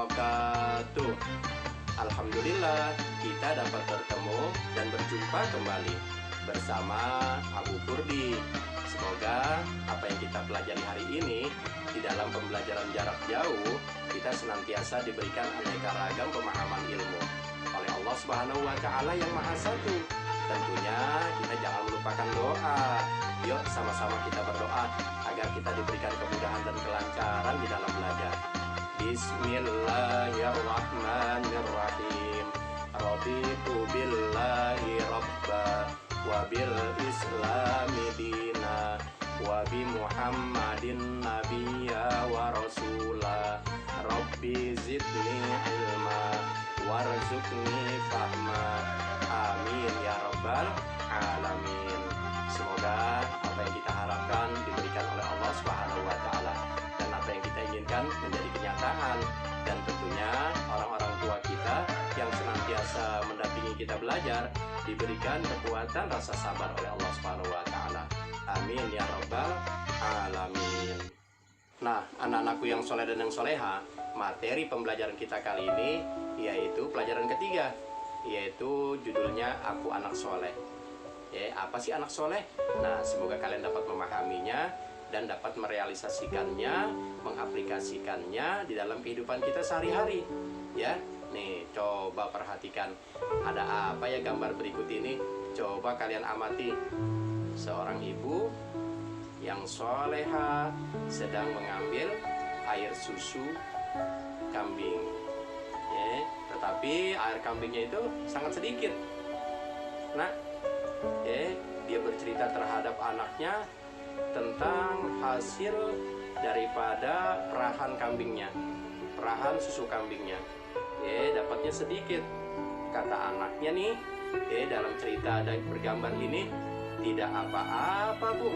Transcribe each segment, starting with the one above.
wabarakatuh. Alhamdulillah kita dapat bertemu dan berjumpa kembali bersama Abu Kurdi. Semoga apa yang kita pelajari hari ini di dalam pembelajaran jarak jauh, kita senantiasa diberikan aneka ragam pemahaman ilmu oleh Allah Subhanahu wa Ta'ala yang Maha Satu. Tentunya kita jangan melupakan doa. Yuk sama-sama kita berdoa agar kita diberikan kemudahan dan kelancaran di dalam belajar. Bismillahirrahmanirrahim. Raditu billahi rabba wa bil islami dina wa bi Muhammadin nabiyya wa rasula. Rabbi zidni ilma warzuqni fahma. Amin ya rabbal alamin. Semoga apa yang kita harapkan diberikan oleh Allah Subhanahu wa Ta'ala, dan apa yang kita inginkan menjadi kenyataan. Dan tentunya orang-orang tua kita yang senantiasa mendampingi kita belajar diberikan kekuatan rasa sabar oleh Allah Subhanahu wa Ta'ala. Amin ya rabbal alamin. Nah, anak-anakku yang soleh dan yang soleha, materi pembelajaran kita kali ini yaitu pelajaran ketiga, yaitu judulnya Aku Anak Soleh. Apa sih anak soleh? Nah, semoga kalian dapat memahaminya dan dapat merealisasikannya, mengaplikasikannya di dalam kehidupan kita sehari-hari. Ya, nih coba perhatikan, ada apa ya gambar berikut ini? Coba kalian amati. Seorang ibu yang soleha sedang mengambil air susu kambing. Tetapi air kambingnya itu sangat sedikit. Nah, dia bercerita terhadap anaknya tentang hasil daripada perahan kambingnya, perahan susu kambingnya. Dapatnya sedikit. Kata anaknya nih, dalam cerita dan bergambar ini, tidak apa-apa bu.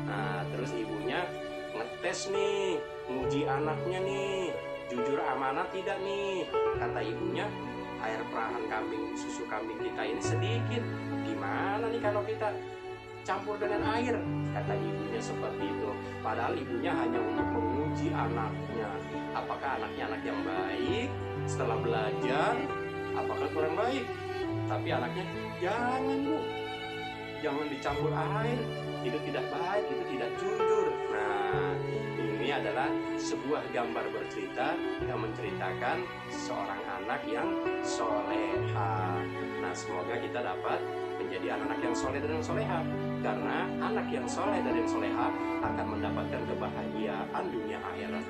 Nah, terus ibunya ngetes nih, nguji anaknya nih, jujur amanah tidak nih. Kata ibunya, air perahan kambing, susu kambing kita ini sedikit. Gimana nih kalau kita campur dengan air? Kata ibunya seperti itu. Padahal ibunya hanya untuk menguji anaknya. Apakah anaknya anak yang baik? Setelah belajar, apakah kurang baik? Tapi anaknya, jangan bu, jangan dicampur air. Itu tidak baik, itu tidak jujur. Nah, ini adalah sebuah gambar bercerita yang menceritakan seorang anak yang soleha. Nah, semoga kita dapat menjadi anak-anak yang soleh dan yang soleha. Karena anak yang soleh dan yang soleha akan mendapatkan kebahagiaan dunia akhirat.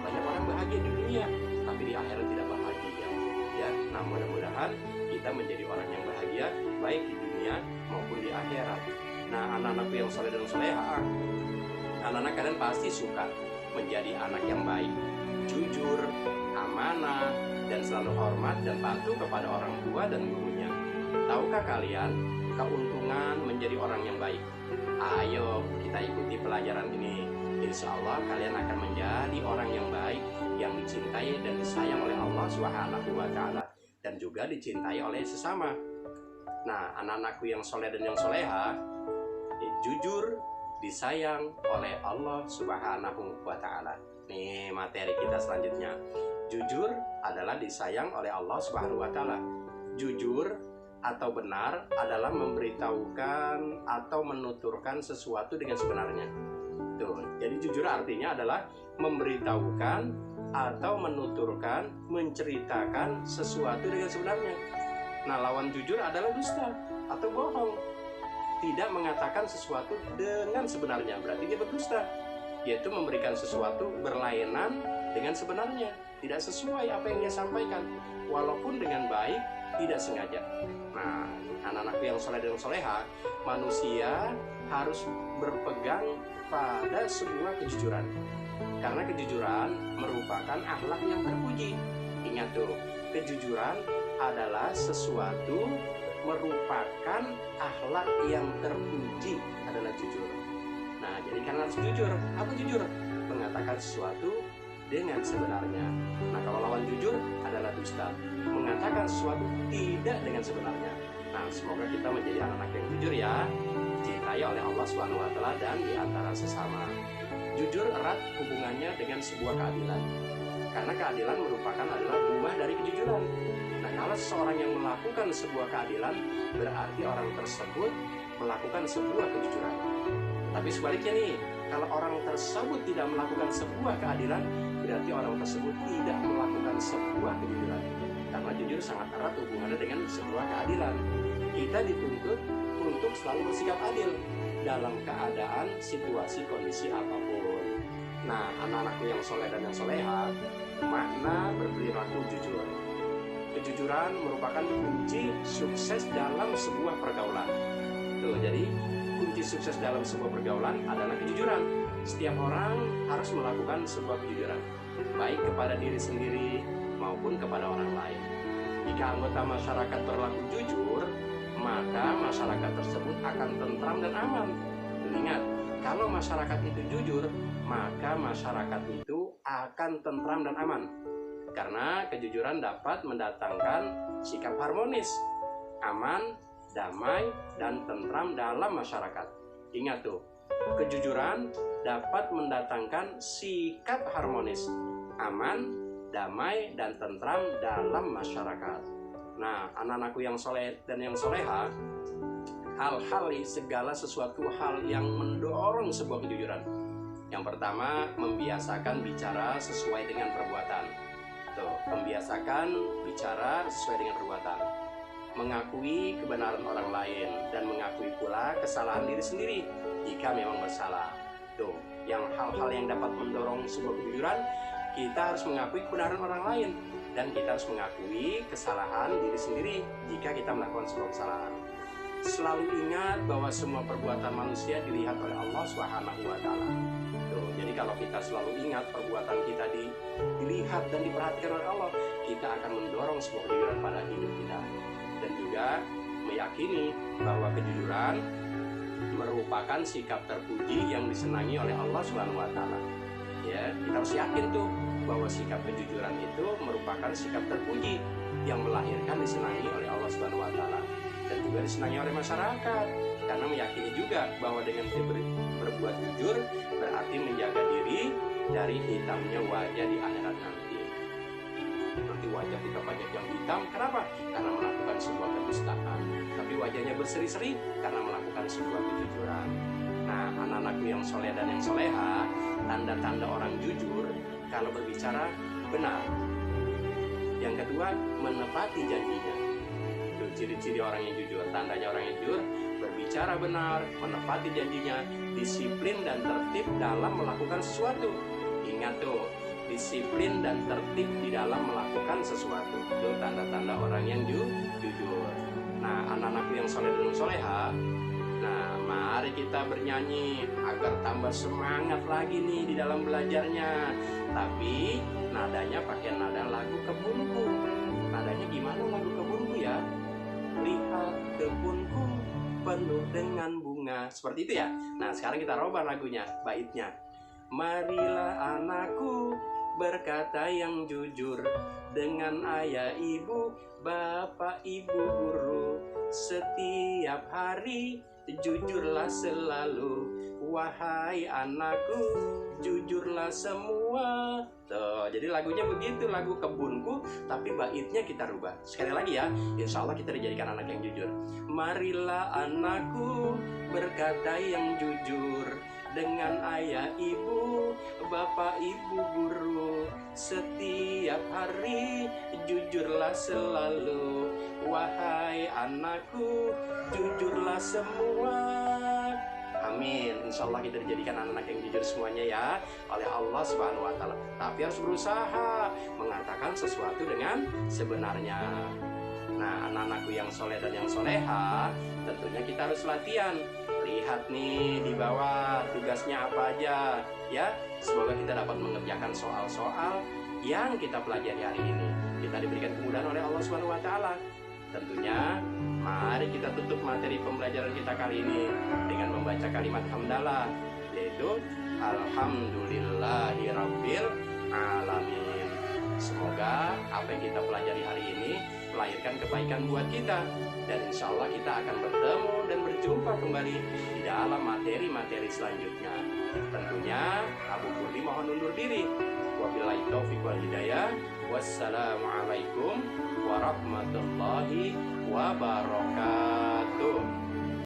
Banyak orang bahagia di dunia, tapi di akhirat tidak bahagia. Ya, nah mudah-mudahan kita menjadi orang yang bahagia baik di dunia maupun di akhirat. Nah, anak-anakku yang soleh dan soleha, anak-anak kalian pasti suka menjadi anak yang baik, jujur, amanah, dan selalu hormat dan patuh kepada orang tua dan gurunya. Tahukah kalian keuntungan menjadi orang yang baik? Ayo kita ikuti pelajaran ini. Insya Allah kalian akan menjadi orang yang baik, yang dicintai dan disayang oleh Allah Subhanahu wa Ta'ala, dan juga dicintai oleh sesama. Nah, anak-anakku yang soleh dan yang soleha, jujur, disayang oleh Allah Subhanahu wa Ta'ala. Nih materi kita selanjutnya. Jujur adalah disayang oleh Allah Subhanahu wa Ta'ala. Jujur atau benar adalah memberitahukan atau menuturkan sesuatu dengan sebenarnya. Tuh, jadi jujur artinya adalah memberitahukan atau menuturkan, menceritakan sesuatu dengan sebenarnya. Nah, lawan jujur adalah dusta atau bohong. Tidak mengatakan sesuatu dengan sebenarnya, berarti dia berdusta. Yaitu memberikan sesuatu berlainan dengan sebenarnya, tidak sesuai apa yang dia sampaikan, walaupun dengan baik, tidak sengaja. Nah, anak-anakku yang soleh dan soleha, manusia harus berpegang pada sebuah kejujuran. Karena kejujuran merupakan akhlak yang terpuji. Ingat tuh, kejujuran adalah sesuatu, merupakan akhlak yang terpuji adalah jujur. Nah, jadi kan harus jujur. Apa jujur? Mengatakan sesuatu dengan sebenarnya. Nah, kalau lawan jujur adalah dusta, mengatakan sesuatu tidak dengan sebenarnya. Nah, semoga kita menjadi anak-anak yang jujur ya, dicintai oleh Allah Subhanahu wa Ta'ala dan di antara sesama. Jujur erat hubungannya dengan sebuah keadilan. Karena keadilan adalah buah dari kejujuran. Nah, kalau seseorang yang melakukan sebuah keadilan, berarti orang tersebut melakukan sebuah kejujuran. Tapi sebaliknya nih, kalau orang tersebut tidak melakukan sebuah keadilan, berarti orang tersebut tidak melakukan sebuah kejujuran. Karena jujur sangat erat hubungannya dengan sebuah keadilan. Kita dituntut untuk selalu bersikap adil dalam keadaan, situasi, kondisi apapun. Nah, anak-anakku yang soleh dan yang soleha, makna berperilaku jujur. Kejujuran merupakan kunci sukses dalam sebuah pergaulan. Tuh, jadi kunci sukses dalam sebuah pergaulan adalah kejujuran. Setiap orang harus melakukan sebuah kejujuran, baik kepada diri sendiri maupun kepada orang lain. Jika anggota masyarakat berlaku jujur, maka masyarakat tersebut akan tentram dan aman. Ingat, kalau masyarakat itu jujur, maka masyarakat itu akan tentram dan aman. Karena kejujuran dapat mendatangkan sikap harmonis, aman, damai, dan tentram dalam masyarakat. Ingat tuh, kejujuran dapat mendatangkan sikap harmonis, aman, damai, dan tentram dalam masyarakat. Nah, anak-anakku yang soleh dan yang soleha, segala sesuatu hal yang mendorong sebuah kejujuran. Yang pertama, membiasakan bicara sesuai dengan perbuatan. Tuh, membiasakan bicara sesuai dengan perbuatan. Mengakui kebenaran orang lain dan mengakui pula kesalahan diri sendiri jika memang bersalah. Tuh, yang hal-hal yang dapat mendorong sebuah kejujuran, kita harus mengakui kebenaran orang lain dan kita harus mengakui kesalahan diri sendiri jika kita melakukan sebuah kesalahan. Selalu ingat bahwa semua perbuatan manusia dilihat oleh Allah Subhanahu wa Ta'ala. Jadi kalau kita selalu ingat perbuatan kita dilihat dan diperhatikan oleh Allah, kita akan mendorong sebuah kejujuran pada hidup kita. Dan juga meyakini bahwa kejujuran merupakan sikap terpuji yang disenangi oleh Allah Subhanahu wa Ta'ala. Ya, kita harus yakin tuh bahwa sikap kejujuran itu merupakan sikap terpuji yang melahirkan disenangi oleh Allah Subhanahu wa Ta'ala dan juga disenangi oleh masyarakat, karena meyakini juga bahwa dengan berbuat jujur berarti menjaga diri dari hitamnya wajah di akhirat nanti. Nanti wajah kita banyak yang hitam, kenapa? Karena melakukan sebuah kedustaan. Tapi wajahnya berseri-seri karena melakukan sebuah kejujuran. Nah, anak-anakku yang soleh dan yang soleha, tanda-tanda orang jujur kalau berbicara benar. Yang kedua, menepati janjinya. Itu ciri-ciri orang yang jujur. Tandanya orang yang jujur, berbicara benar, menepati janjinya, disiplin dan tertib dalam melakukan sesuatu. Ingat tuh, disiplin dan tertib di dalam melakukan sesuatu. Itu tanda-tanda orang yang jujur. Nah, anak-anakku yang soleh dan soleha, nah, mari kita bernyanyi agar tambah semangat lagi nih di dalam belajarnya. Tapi nadanya pakai nada lagu kebunku. Nadanya gimana lagu kebunku ya? Lihat kebunku penuh dengan bunga. Seperti itu ya. Nah, sekarang kita rubah lagunya, baitnya. Marilah anakku berkata yang jujur dengan ayah ibu, bapak ibu guru. Setiap hari jujurlah selalu, wahai anakku, jujurlah semua. Tuh, jadi lagunya begitu, lagu kebunku, tapi baitnya kita rubah. Sekali lagi ya, insya Allah kita dijadikan anak yang jujur. Marilah anakku berkata yang jujur dengan ayah ibu, bapak ibu guru. Setiap hari jujurlah selalu, wahai anakku, jujurlah semua. Amin. Insya Allah kita dijadikan anak-anak yang jujur semuanya ya oleh Allah Subhanahu wa Ta'ala. Tapi harus berusaha mengatakan sesuatu dengan sebenarnya. Nah, anak-anakku yang soleh dan yang soleha, tentunya kita harus latihan. Lihat nih di bawah tugasnya apa aja ya. Semoga kita dapat mengerjakan soal-soal yang kita pelajari hari ini. Kita diberikan kemudahan oleh Allah Subhanahu wa Ta'ala. Tentunya mari kita tutup materi pembelajaran kita kali ini dengan membaca kalimat hamdalah, yaitu Alhamdulillahirabbil alamin. Semoga apa yang kita pelajari hari ini melahirkan kebaikan buat kita, dan insya Allah kita akan bertemu dan berjumpa kembali di dalam materi-materi selanjutnya. Tentunya Abu Kurdi mohon undur diri. Wabillahi taufiq wal hidayah. Wassalamualaikum warahmatullahi wabarakatuh.